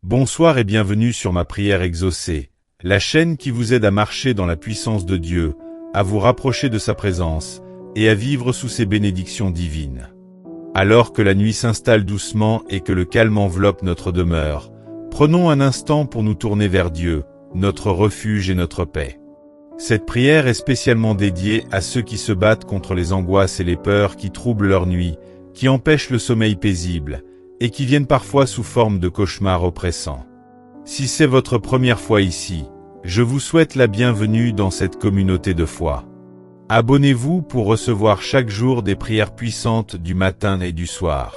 Bonsoir et bienvenue sur ma prière exaucée, la chaîne qui vous aide à marcher dans la puissance de Dieu, à vous rapprocher de sa présence et à vivre sous ses bénédictions divines. Alors que la nuit s'installe doucement et que le calme enveloppe notre demeure, prenons un instant pour nous tourner vers Dieu, notre refuge et notre paix. Cette prière est spécialement dédiée à ceux qui se battent contre les angoisses et les peurs qui troublent leur nuit, qui empêchent le sommeil paisible, et qui viennent parfois sous forme de cauchemars oppressants. Si c'est votre première fois ici, je vous souhaite la bienvenue dans cette communauté de foi. Abonnez-vous pour recevoir chaque jour des prières puissantes du matin et du soir.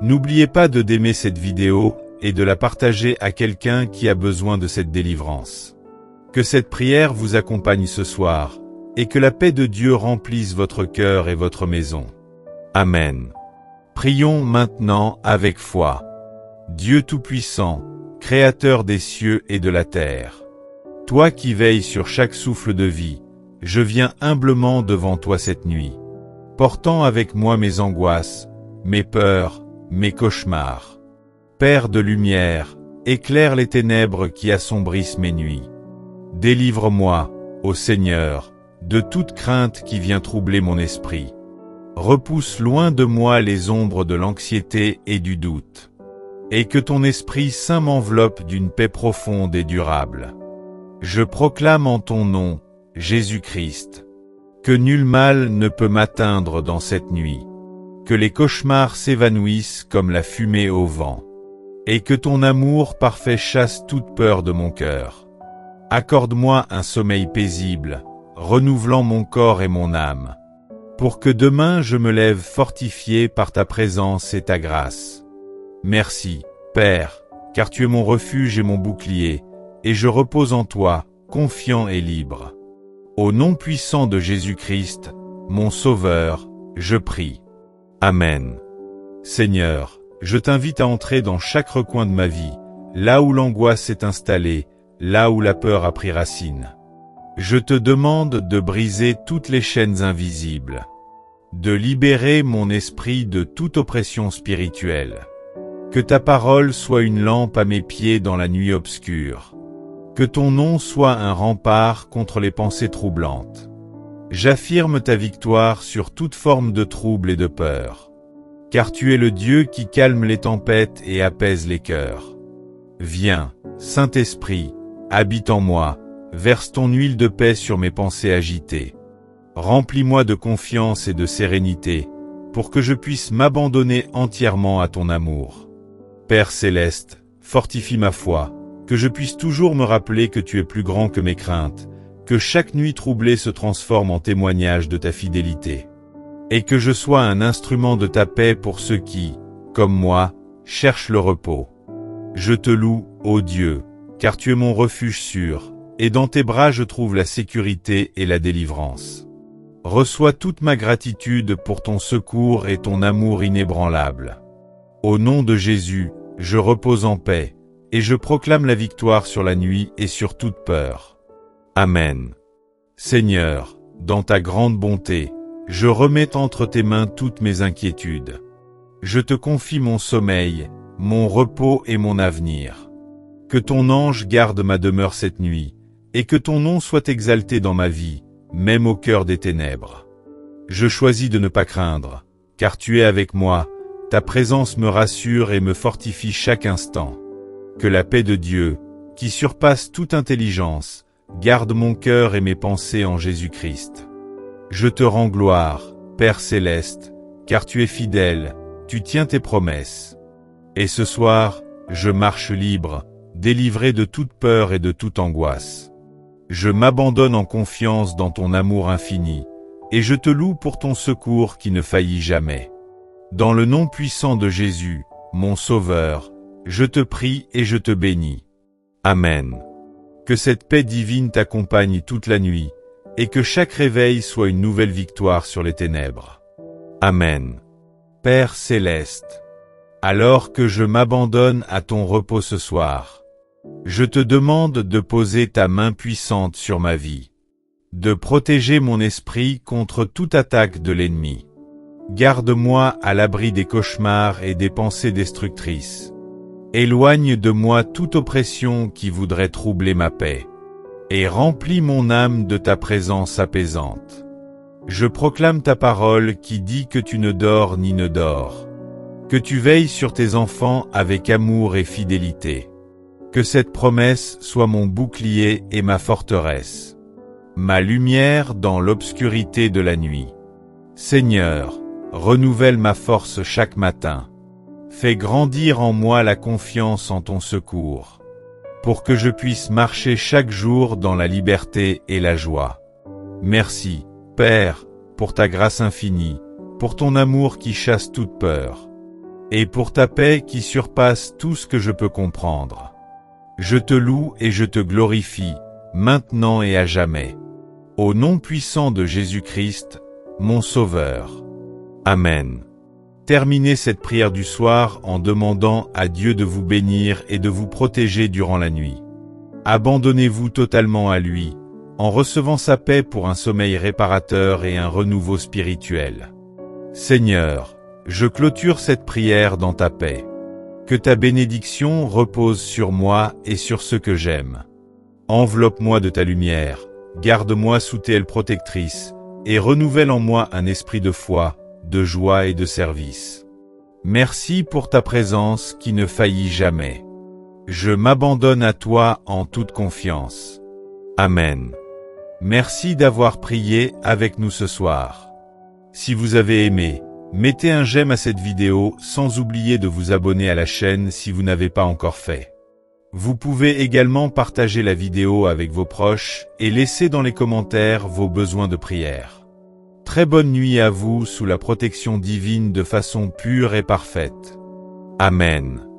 N'oubliez pas d'aimer cette vidéo et de la partager à quelqu'un qui a besoin de cette délivrance. Que cette prière vous accompagne ce soir, et que la paix de Dieu remplisse votre cœur et votre maison. Amen. Prions maintenant avec foi. Dieu Tout-Puissant, Créateur des cieux et de la terre. Toi qui veilles sur chaque souffle de vie, je viens humblement devant toi cette nuit, portant avec moi mes angoisses, mes peurs, mes cauchemars. Père de lumière, éclaire les ténèbres qui assombrissent mes nuits. Délivre-moi, ô Seigneur, de toute crainte qui vient troubler mon esprit. Repousse loin de moi les ombres de l'anxiété et du doute. Et que ton Esprit Saint m'enveloppe d'une paix profonde et durable. Je proclame en ton nom, Jésus-Christ, que nul mal ne peut m'atteindre dans cette nuit, que les cauchemars s'évanouissent comme la fumée au vent, et que ton amour parfait chasse toute peur de mon cœur. Accorde-moi un sommeil paisible, renouvelant mon corps et mon âme, pour que demain je me lève fortifié par ta présence et ta grâce. Merci, Père, car tu es mon refuge et mon bouclier, et je repose en toi, confiant et libre. Au nom puissant de Jésus-Christ, mon Sauveur, je prie. Amen. Seigneur, je t'invite à entrer dans chaque recoin de ma vie, là où l'angoisse s'est installée, là où la peur a pris racine. Je te demande de briser toutes les chaînes invisibles, de libérer mon esprit de toute oppression spirituelle. Que ta parole soit une lampe à mes pieds dans la nuit obscure. Que ton nom soit un rempart contre les pensées troublantes. J'affirme ta victoire sur toute forme de trouble et de peur. Car tu es le Dieu qui calme les tempêtes et apaise les cœurs. Viens, Saint-Esprit, habite en moi, verse ton huile de paix sur mes pensées agitées. Remplis-moi de confiance et de sérénité, pour que je puisse m'abandonner entièrement à ton amour. Père céleste, fortifie ma foi, que je puisse toujours me rappeler que tu es plus grand que mes craintes, que chaque nuit troublée se transforme en témoignage de ta fidélité, et que je sois un instrument de ta paix pour ceux qui, comme moi, cherchent le repos. Je te loue, ô Dieu, car tu es mon refuge sûr, et dans tes bras je trouve la sécurité et la délivrance. Reçois toute ma gratitude pour ton secours et ton amour inébranlable. Au nom de Jésus, je repose en paix, et je proclame la victoire sur la nuit et sur toute peur. Amen. Seigneur, dans ta grande bonté, je remets entre tes mains toutes mes inquiétudes. Je te confie mon sommeil, mon repos et mon avenir. Que ton ange garde ma demeure cette nuit, et que ton nom soit exalté dans ma vie, même au cœur des ténèbres. Je choisis de ne pas craindre, car tu es avec moi, ta présence me rassure et me fortifie chaque instant. Que la paix de Dieu, qui surpasse toute intelligence, garde mon cœur et mes pensées en Jésus-Christ. Je te rends gloire, Père céleste, car tu es fidèle, tu tiens tes promesses. Et ce soir, je marche libre, délivré de toute peur et de toute angoisse. Je m'abandonne en confiance dans ton amour infini, et je te loue pour ton secours qui ne faillit jamais. Dans le nom puissant de Jésus, mon Sauveur, je te prie et je te bénis. Amen. Que cette paix divine t'accompagne toute la nuit, et que chaque réveil soit une nouvelle victoire sur les ténèbres. Amen. Père céleste, alors que je m'abandonne à ton repos ce soir, je te demande de poser ta main puissante sur ma vie, de protéger mon esprit contre toute attaque de l'ennemi. Garde-moi à l'abri des cauchemars et des pensées destructrices. Éloigne de moi toute oppression qui voudrait troubler ma paix. Et remplis mon âme de ta présence apaisante. Je proclame ta parole qui dit que tu ne dors ni ne dors. Que tu veilles sur tes enfants avec amour et fidélité. Que cette promesse soit mon bouclier et ma forteresse. Ma lumière dans l'obscurité de la nuit. Seigneur, renouvelle ma force chaque matin. Fais grandir en moi la confiance en ton secours, pour que je puisse marcher chaque jour dans la liberté et la joie. Merci, Père, pour ta grâce infinie, pour ton amour qui chasse toute peur, et pour ta paix qui surpasse tout ce que je peux comprendre. Je te loue et je te glorifie, maintenant et à jamais. Au nom puissant de Jésus-Christ, mon Sauveur. Amen. Terminez cette prière du soir en demandant à Dieu de vous bénir et de vous protéger durant la nuit. Abandonnez-vous totalement à lui, en recevant sa paix pour un sommeil réparateur et un renouveau spirituel. Seigneur, je clôture cette prière dans ta paix. Que ta bénédiction repose sur moi et sur ceux que j'aime. Enveloppe-moi de ta lumière, garde-moi sous tes ailes protectrices, et renouvelle en moi un esprit de foi, de joie et de service. Merci pour ta présence qui ne faillit jamais. Je m'abandonne à toi en toute confiance. Amen. Merci d'avoir prié avec nous ce soir. Si vous avez aimé, mettez un j'aime à cette vidéo sans oublier de vous abonner à la chaîne si vous n'avez pas encore fait. Vous pouvez également partager la vidéo avec vos proches et laisser dans les commentaires vos besoins de prière. Très bonne nuit à vous sous la protection divine de façon pure et parfaite. Amen.